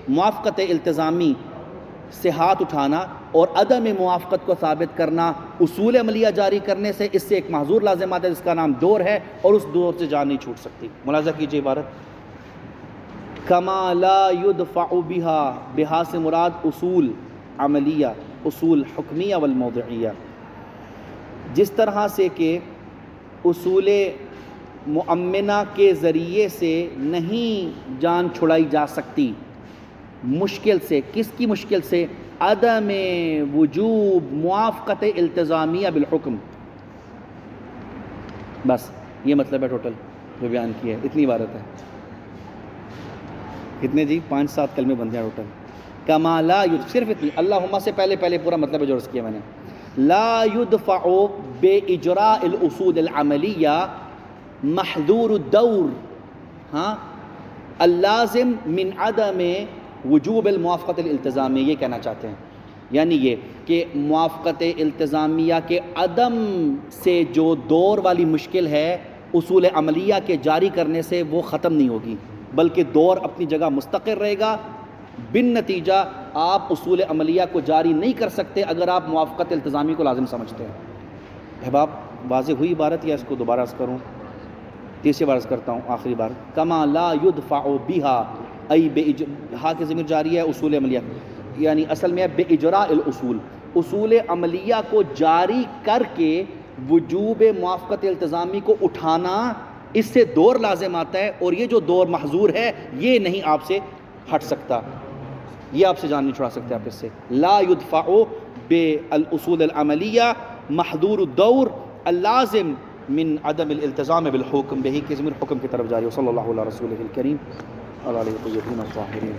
Speaker 1: موافقت التزامی سے ہاتھ اٹھانا اور عدم موافقت کو ثابت کرنا اصول عملیہ جاری کرنے سے، اس سے ایک محظور لازم آتا ہے جس کا نام دور ہے، اور اس دور سے جان نہیں چھوٹ سکتی۔ ملاحظہ کیجئے عبارت، کما لا يدفع بها، بہا سے مراد اصول عملیہ، اصول حکمیہ والموضعیہ، جس طرح سے کہ اصول مؤمنہ کے ذریعے سے نہیں جان چھڑائی جا سکتی مشکل سے۔ کس کی مشکل سے؟ عدم وجوب موافقت التزامیہ بالحکم۔ بس یہ مطلب ہے ٹوٹل جو بیان کیا ہے، اتنی عبارت ہے۔ کتنے جی؟ 5-7 کلمے بنتے ہیں ٹوٹل۔ کما لا صرف اتنی، اللہم سے پہلے پورا مطلب ہے جو عرض کیا میں نے۔ لا يدفع باجراء الاصول العملیہ محظور الدور اللازم من عدم وجوب الموافقت الالتزامی، یہ کہنا چاہتے ہیں، یعنی یہ کہ موافقت التزامیہ کے عدم سے جو دور والی مشکل ہے اصول عملیہ کے جاری کرنے سے وہ ختم نہیں ہوگی، بلکہ دور اپنی جگہ مستقر رہے گا۔ بن نتیجہ آپ اصول عملیہ کو جاری نہیں کر سکتے اگر آپ موافقت التزامی کو لازم سمجھتے ہیں۔ احباب واضح ہوئی عبارت، یا اس کو دوبارہ عرض کروں؟ تیسری بار عرض کرتا ہوں، آخری بار۔ کما لا يدفع بها، ای ہا کی ضمیر جاری ہے اصول عملیہ، یعنی اصل میں ہے باجراء الاصول، اصول عملیہ کو جاری کر کے وجوب موافقت التزامی کو اٹھانا، اس سے دور لازم آتا ہے، اور یہ جو دور محظور ہے یہ نہیں آپ سے ہٹ سکتا، یہ آپ سے جان نہیں چھڑا سکتے آپ اس سے۔ لا يدفع بالاصول العملیہ محظور الدور اللازم من عدم الالتزام بالحکم، بہی کی ضمیر حکم کی طرف جاری ہو۔ صلی اللہ علیہ رسولہ الکریم وعلی آلہ الطیبین الطاہرین۔